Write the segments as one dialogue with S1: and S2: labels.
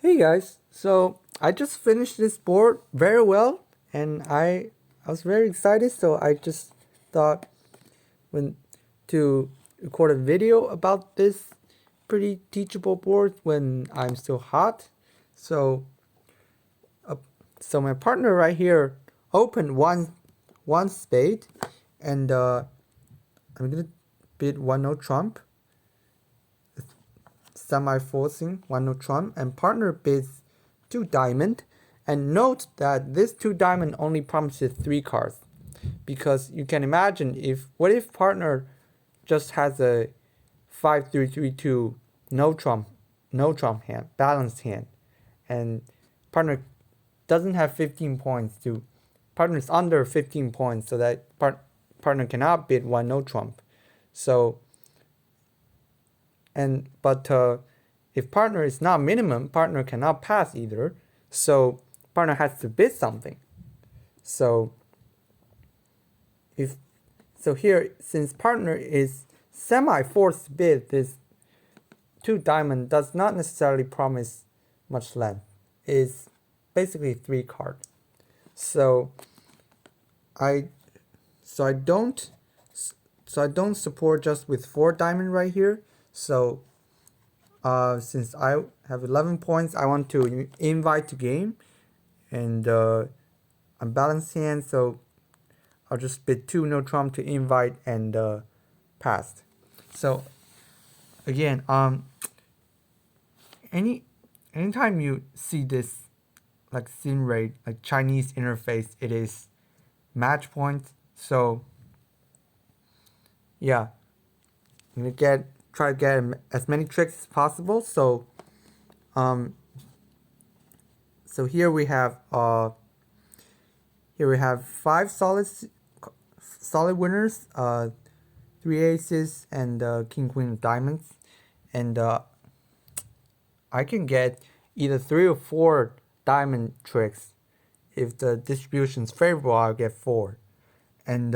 S1: Hey guys, so I just finished this board very well and I was very excited, so I just thought when to record a video about this pretty teachable board when I'm still hot. So uh, so my partner right here opened one spade and I'm gonna bid one no trump, semi-forcing one no trump, and partner bids two diamond. And note that this two diamond only promises three cards, because you can imagine what if partner just has a 5-3-3-2 no trump hand, balanced hand, and partner doesn't have 15 points to partner's under 15 points, so that partner cannot bid one no trump. So but if partner is not minimum, partner cannot pass either. So partner has to bid something. So if here, since partner is semi-forced to bid, this two diamond does not necessarily promise much length. It's basically three card. So I so I don't support just with four diamond right here. So since I have 11 points, I want to invite to game, and I'm balanced hand, so I'll just bid two no trump to invite and passed. So again, anytime you see this like sim rate, like Chinese interface, it is match point. So yeah, I'm gonna try to get as many tricks as possible. So so here we have five solid winners, three aces and king queen of diamonds, and I can get either three or four diamond tricks. If the distribution is favorable, I'll get four, and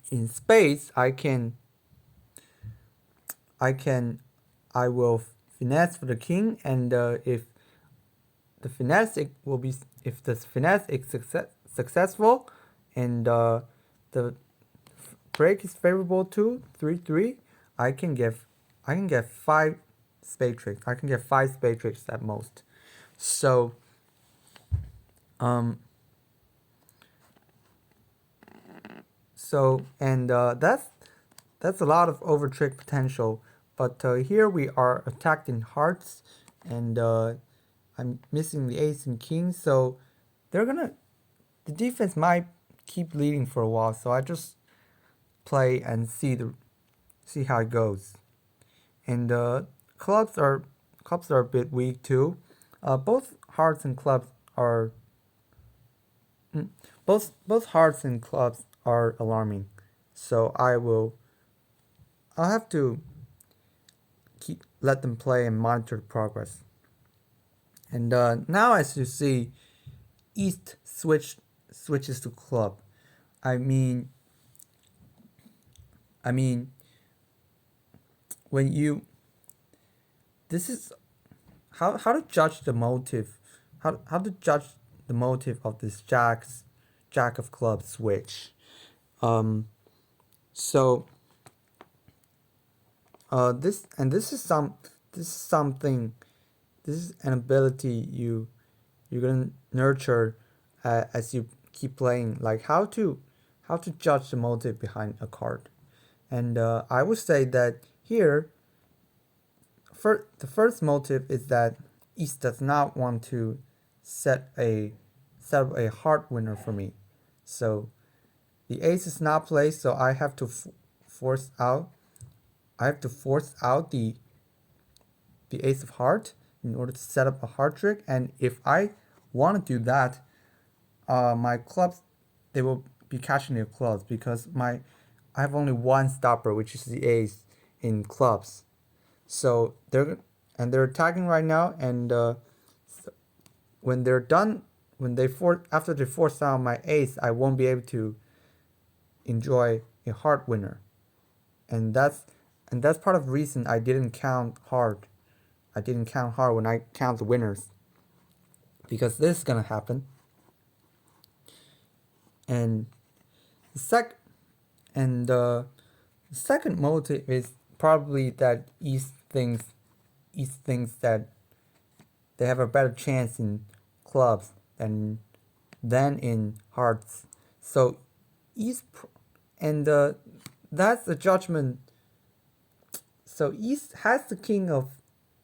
S1: in spades I will finesse for the king, and if the finesse is successful, and the break is favorable to 3-3, I can get five spade tricks. I can get five spade tricks at most. So and that's a lot of over trick potential. But here we are attacked in hearts, and I'm missing the ace and king, so the defense might keep leading for a while. So I just play and see how it goes. And clubs are a bit weak too. Both hearts and clubs are both hearts and clubs are alarming. So I'll have to let them play and monitor the progress. And now, as you see, East switches to club. I mean, when you this is how to judge the motive, how to judge the motive of this jack of clubs switch. So this is something, this is an ability you're gonna nurture as you keep playing, like how to judge the motive behind a card. And I would say that here, the first motive is that East does not want to set up a heart winner for me. So the ace is not placed, so I have to force out the ace of heart in order to set up a heart trick. And if I want to do that, my clubs, they will be catching their clubs, because I have only one stopper, which is the ace in clubs. So they're attacking right now, and when they're done, after they force out my ace, I won't be able to enjoy a heart winner, and that's part of the reason I didn't count heart. I didn't count hard when I count the winners, because this is gonna happen. And the second motive is probably that East thinks that they have a better chance in clubs than in hearts. So East and that's the judgment. So East has the king of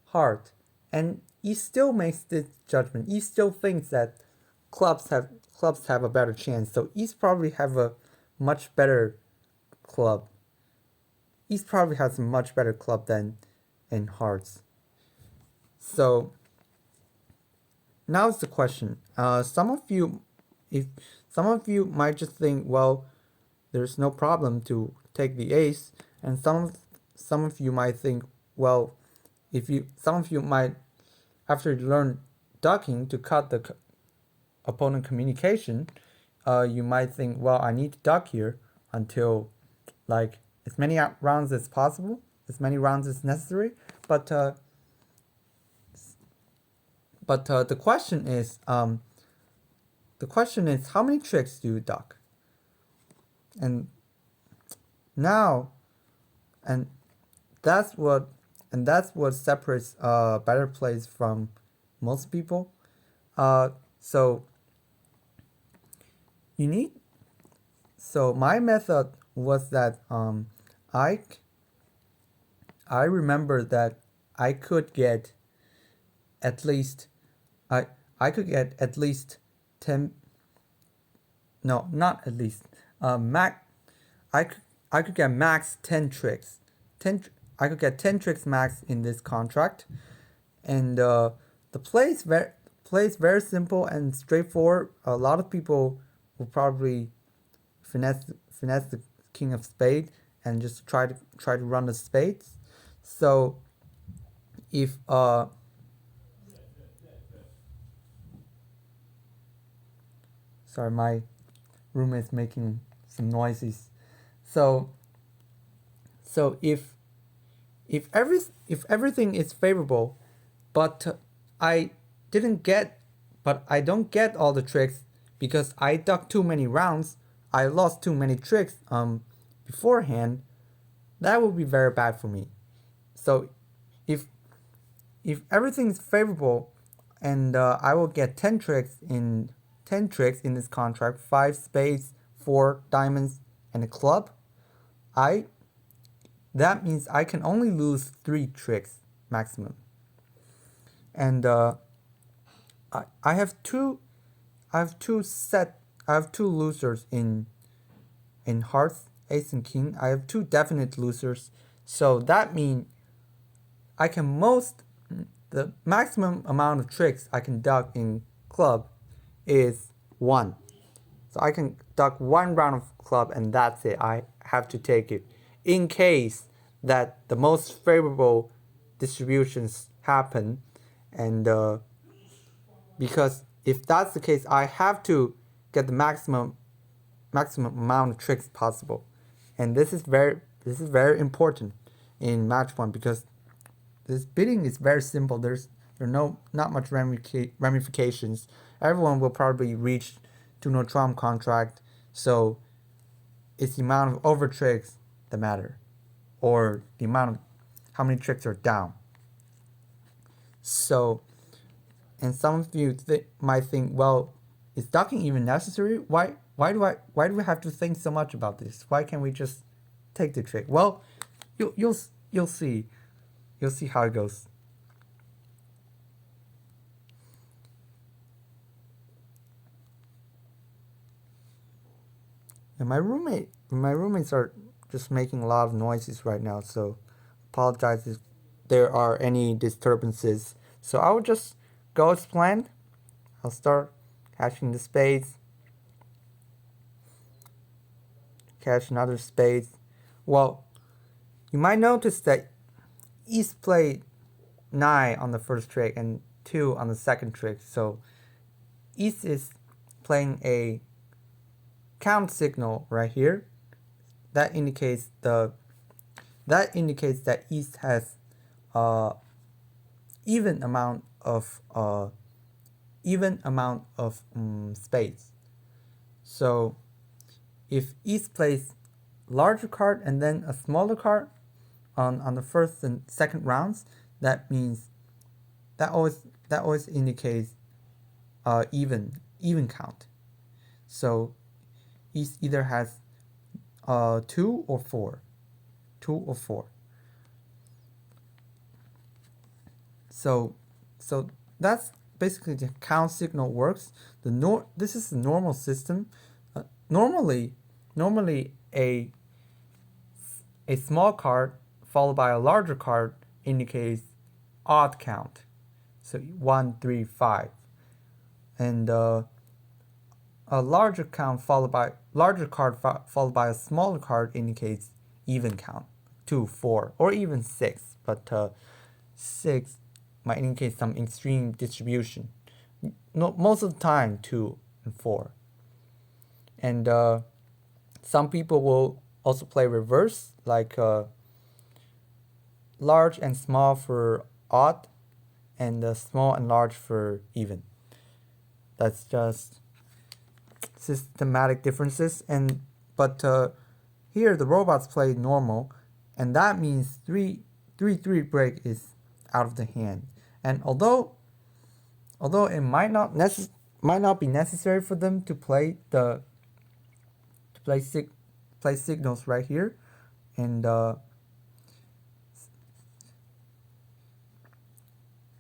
S1: heart, and East still makes this judgment. East still thinks that clubs have a better chance. So East probably have a much better club. East probably has a much better club than in hearts. So now it's the question. Some of you might just think, well, there's no problem to take the ace, and some of you might think, well, some of you might, after you learn ducking to cut the opponent communication, you might think, well, I need to duck here until like as many rounds as possible, as many rounds as necessary. But the question is, how many tricks do you duck? And now, and that's what separates better plays from most people. So you need. So my method was that I remember that I could get at least 10. No, not at least. Max. I could get max 10 tricks. I could get 10 tricks max in this contract, and the play is very simple and straightforward. A lot of people will probably finesse the king of spades and just try to run the spades. So if sorry, my roommate's making some noises. So if everything is favorable, but I don't get all the tricks because I ducked too many rounds, I lost too many tricks beforehand, that would be very bad for me. So if everything is favorable, and I will get 10 tricks in this contract, 5 spades, 4 diamonds, and a club, that means I can only lose 3 tricks maximum. And I have two losers in hearts, ace and king. I have 2 definite losers. So that means the maximum amount of tricks I can duck in club is 1. So I can duck 1 round of club, and that's it. I have to take it in case that the most favorable distributions happen, and because if that's the case, I have to get the maximum amount of tricks possible, and this is very important in match 1, because this bidding is very simple. There are not much ramifications. Everyone will probably reach to no trump contract, so it's the amount of over tricks that matter, or the amount of how many tricks are down. So, and some of you might think, well, is ducking even necessary? Why do we have to think so much about this? Why can't we just take the trick? Well, you'll see. You'll see how it goes. And my roommates are just making a lot of noises right now, so apologize if there are any disturbances. So I will just go as planned. I'll start cashing the spades. Cash another spade. Well, you might notice that East played 9 on the first trick and 2 on the second trick. So East is playing a count signal right here. That indicates that East has even amount of spades. So if East plays larger card and then a smaller card on the first and second rounds, that means that always indicates even count. So East either has 2 or 4. So that's basically the count signal works. This is the normal system. Normally a small card followed by a larger card indicates odd count. So 1, 3, 5, and a larger card followed by a smaller card indicates even count, 2, 4, or even 6. But 6 might indicate some extreme distribution. No, most of the time 2 and 4. And some people will also play reverse, like large and small for odd, and small and large for even. That's just systematic differences. But here the robots play normal, and that means 3-3 break is out of the hand. And although it might not be necessary for them to play signals right here, and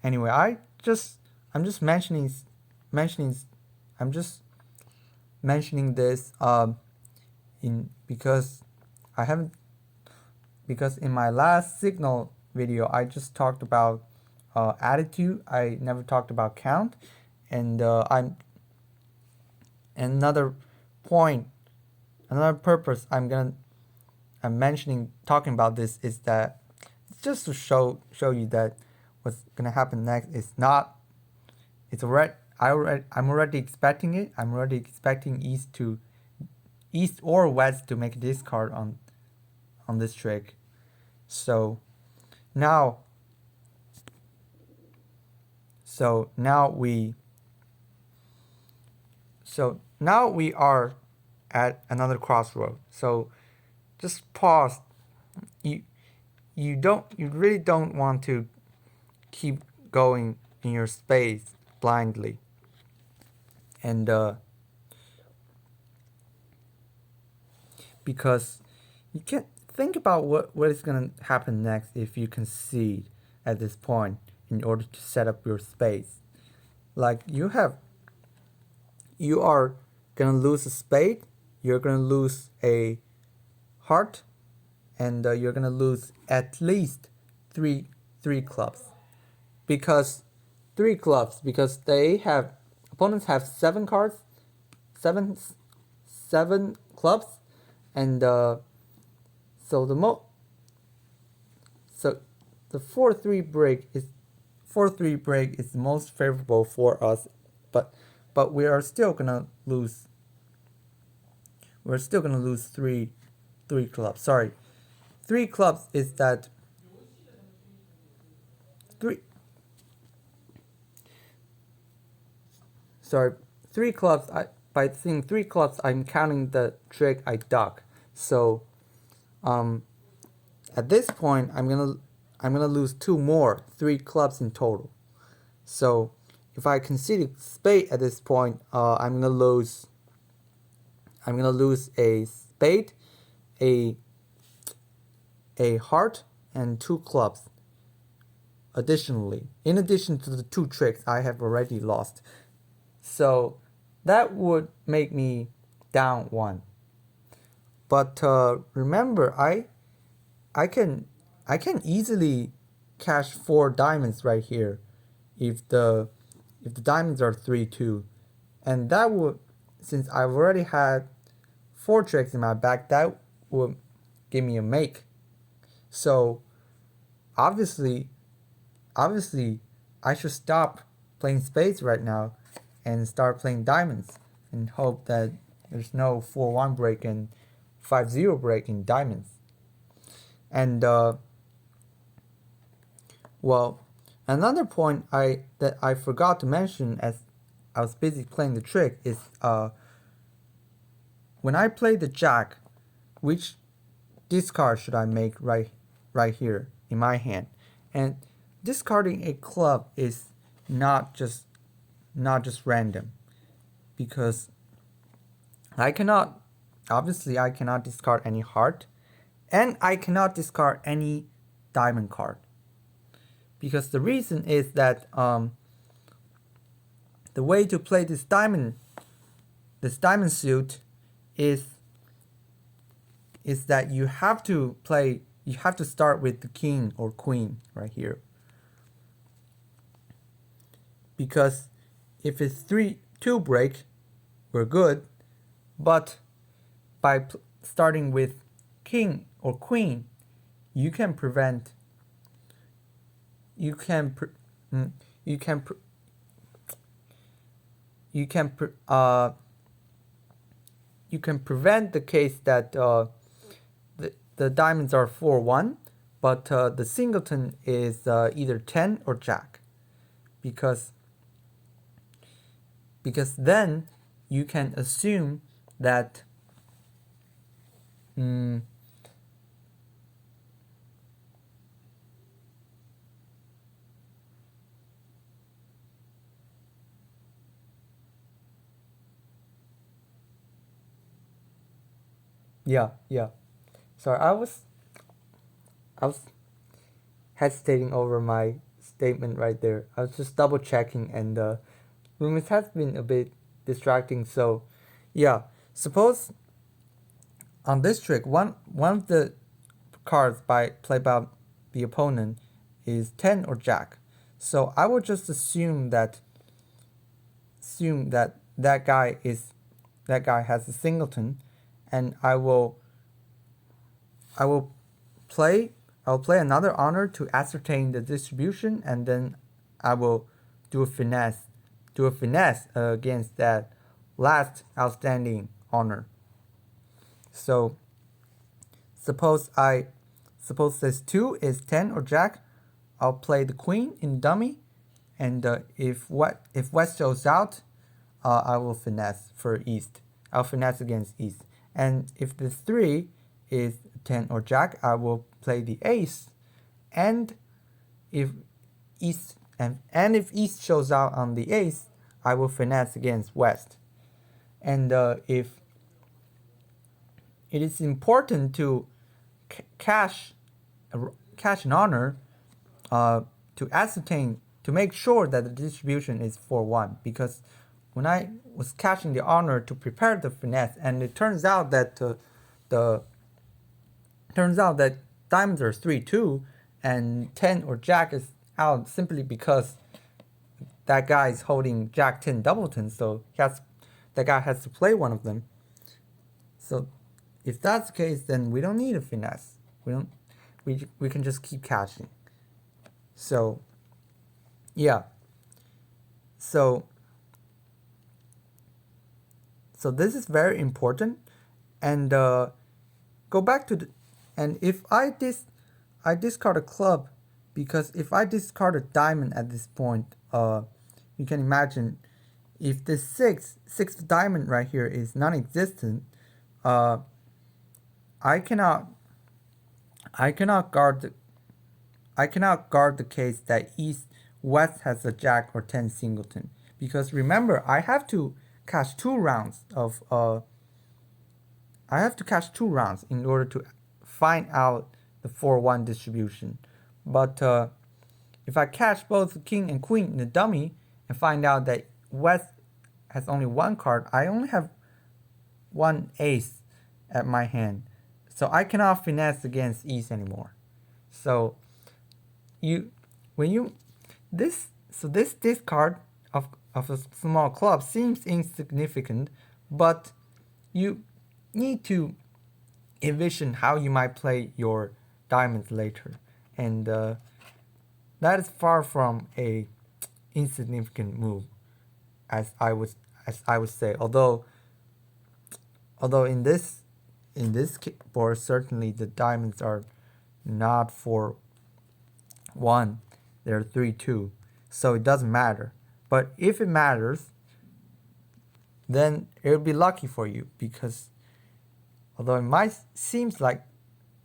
S1: anyway, I'm just mentioning this because in my last signal video I just talked about attitude. I never talked about count, and another purpose I'm talking about this is that just to show you that what's gonna happen next is not. I'm already expecting it. I'm already expecting East or West to make a discard on this trick. So now we are at another crossroad. So just pause. You really don't want to keep going in your space blindly. And because you can't think about what is going to happen next if you concede at this point in order to set up your space. Like you are going to lose a spade, you're going to lose a heart, and you're going to lose at least three clubs. Because opponents have 7 cards, 7 clubs, and so the 4-3 break is the most favorable for us, but we are still gonna lose. We're still gonna lose 3 clubs. Sorry, 3 clubs is that 3. Sorry, 3 clubs. By saying 3 clubs, I'm counting the trick I duck. So, at this point, I'm gonna lose 2 more, 3 clubs in total. So, if I concede a spade at this point, I'm gonna lose a spade, a heart, and 2 clubs. Additionally, in addition to the 2 tricks I have already lost. So that would make me down 1. But remember, I can easily cash 4 diamonds right here if the diamonds are 3-2, and that would, since I've already had 4 tricks in my back, that would give me a make. So obviously I should stop playing spades right now and start playing diamonds and hope that there's no 4-1 break and 5-0 break in diamonds. And well, Another point that I forgot to mention as I was busy playing the trick is when I play the jack, which discard should I make right here in my hand? And discarding a club is not just random, because I cannot I cannot discard any heart, and I cannot discard any diamond card, because the reason is that the way to play this diamond suit is that you have to start with the king or queen right here, because if it's 3-2 break, we're good, but by starting with king or queen, you can prevent you can pre- mm, you can pre- you can pre- you can prevent the case that the diamonds are 4-1, but the singleton is either 10 or jack, because then you can assume that yeah. Sorry, I was hesitating over my statement right there. I was just double checking, and Loomis has been a bit distracting. So, yeah. Suppose on this trick, one of the cards played by the opponent is 10 or jack. So I would just assume that that guy has a singleton, and I will play another honor to ascertain the distribution, and then I will do a finesse against that last outstanding honor. So suppose this 2 is 10 or jack, I'll play the queen in dummy, and if West shows out, I will finesse for East. I'll finesse against East. And if the 3 is 10 or jack, I will play the ace. And if East shows out on the ace, I will finesse against West. And if it is important to cash an honor, to ascertain, to make sure that the distribution is 4-1, because when I was cashing the honor to prepare the finesse, and it turns out that diamonds are 3-2 and 10 or jack is out simply because that guy is holding jack 10 doubleton, so that guy has to play one of them. So if that's the case, then we don't need a finesse. We can just keep cashing. So yeah. So this is very important, and go back to and if I discard a club, because if I discard a diamond at this point, you can imagine if this sixth diamond right here is non-existent, I cannot guard the case that West has a jack or 10 singleton, because remember, I have to cash 2 rounds in order to find out the 4-1 distribution. But if I cash both the king and queen in the dummy and find out that West has only 1 card, I only have 1 ace at my hand, so I cannot finesse against East anymore. So this discard of a small club seems insignificant, but you need to envision how you might play your diamonds later, and that is far from a insignificant move, as I would say. Although in this board, certainly the diamonds are not 4-1, they're 3-2, so it doesn't matter. But if it matters, then it'll be lucky for you, because although it might seems like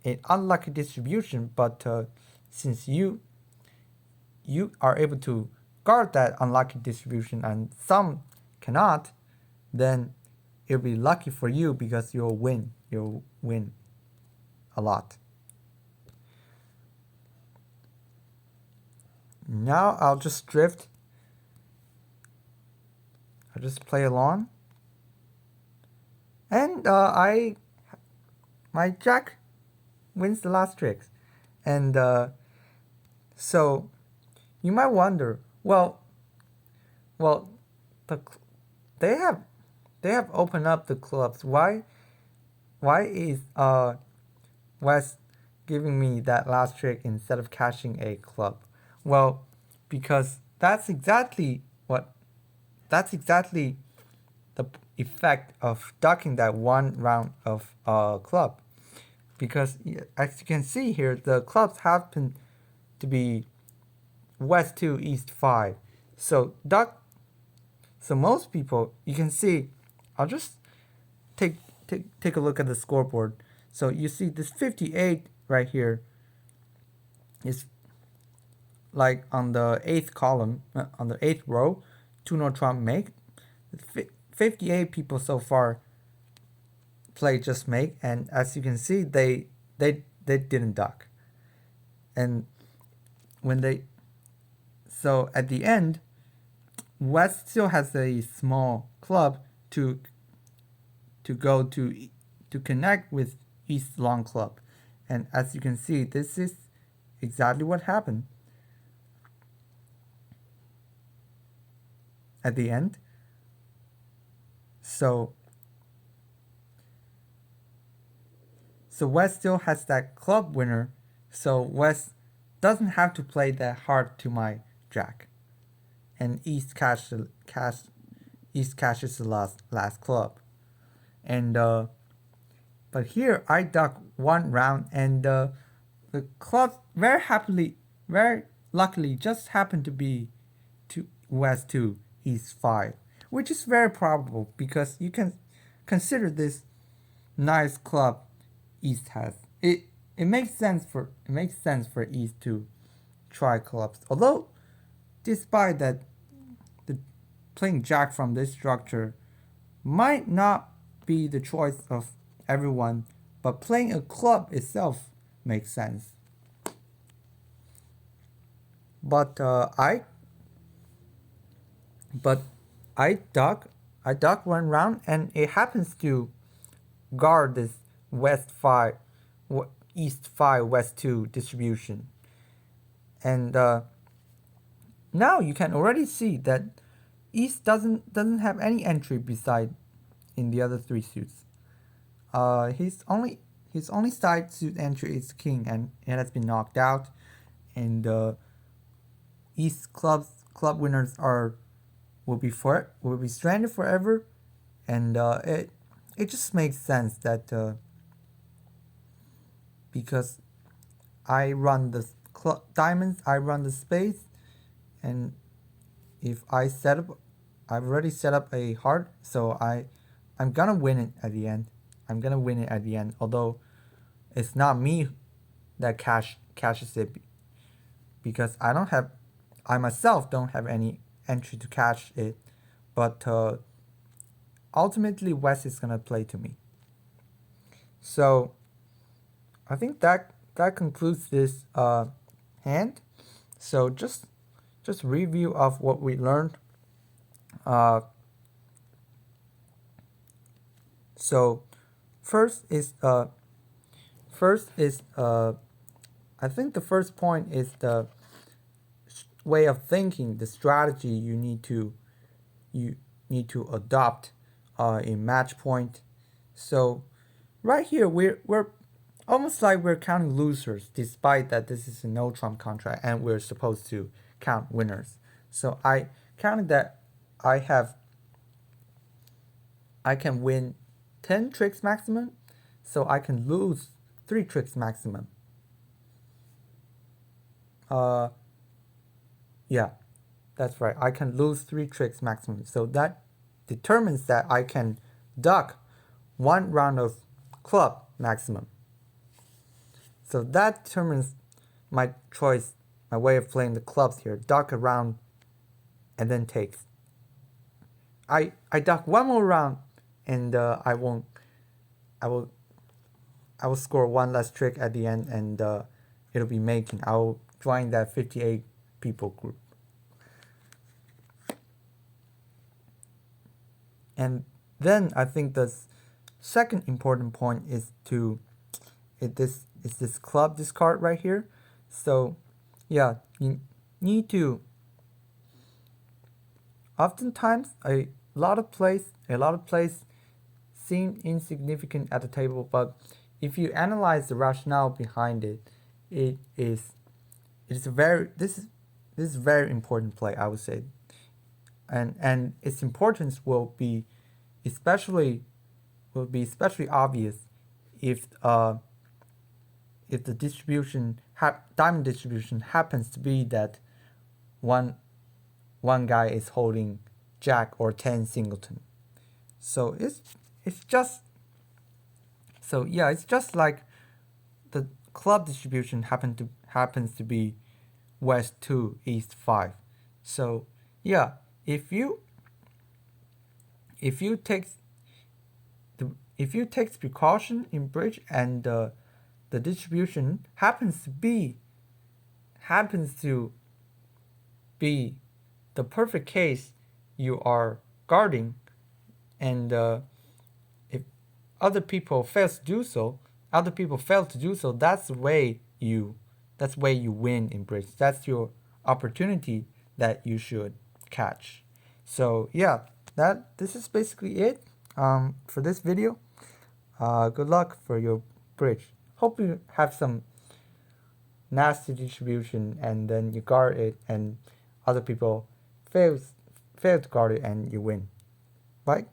S1: an unlucky distribution, but since you are able to guard that unlucky distribution and some cannot, then it'll be lucky for you because you'll win. You'll win a lot. Now I'll just drift. I'll just play along. And my jack wins the last tricks. And so you might wonder, well, they have opened up the clubs. Why is West giving me that last trick instead of cashing a club? Well, because that's exactly the effect of ducking that one round of club. Because as you can see here, the clubs happen to be West 2, East 5. So most people, you can see, I'll just take a look at the scoreboard. So you see this 58 right here is like on the 8th column, on the 8th row, 2-no trump make. 58 people so far play just make, and as you can see, they didn't duck. And so at the end, West still has a small club to go to connect with East long club. And as you can see, this is exactly what happened at the end. So West still has that club winner, so West doesn't have to play that hard to my jack. And East cashes the last club. And but here I duck one round, and the club very luckily just happened to be to West 2, East 5, which is very probable because you can consider this nice club East has. It makes sense for East to try clubs. Although, despite that, the playing jack from this structure might not be the choice of everyone, but playing a club itself makes sense. But I duck one round, and it happens to guard this West 5, East 5, West 2 distribution. And now you can already see that East doesn't have any entry beside in the other three suits. His only side suit entry is King, and it has been knocked out. And East club winners will be stranded forever, and it just makes sense that because I run the diamonds, I run the spades, and if I've already set up a heart, so I'm gonna win it at the end. Although it's not me that cashes it, because I myself don't have any entry to cash it, but ultimately West is gonna play to me. So I think that concludes this hand. So just review of what we learned. So first is I think the first point is the way of thinking, the strategy you need to adopt in match point. So right here we're almost like we're counting losers, despite that this is a no trump contract and we're supposed to count winners. So I counted that I can win 10 tricks maximum, so I can lose 3 tricks maximum. Yeah, that's right. I can lose 3 tricks maximum. So that determines that I can duck 1 round of club maximum. So that determines my choice, my way of playing the clubs here. Duck a round and then takes. I duck 1 more round and I won't. I will. I will score 1 less trick at the end and it'll be making. I will join that 58 people group. And then I think the second important point is this club discard right here. So yeah, you need to oftentimes a lot of plays seem insignificant at the table, but if you analyze the rationale behind it, it is a very this is a very important play, I would say. And its importance will be especially obvious if the diamond distribution happens to be that one guy is holding Jack or 10 singleton. So it's just like the club distribution happens to be West 2 East 5. So yeah, if you take precaution in bridge and the distribution happens to be the perfect case you are guarding, and if other people fail to do so, that's the way you win in bridge. That's your opportunity that you should catch. So yeah, this is basically it for this video. Good luck for your bridge. Hope you have some nasty distribution and then you guard it and other people fail to guard it and you win. Bye.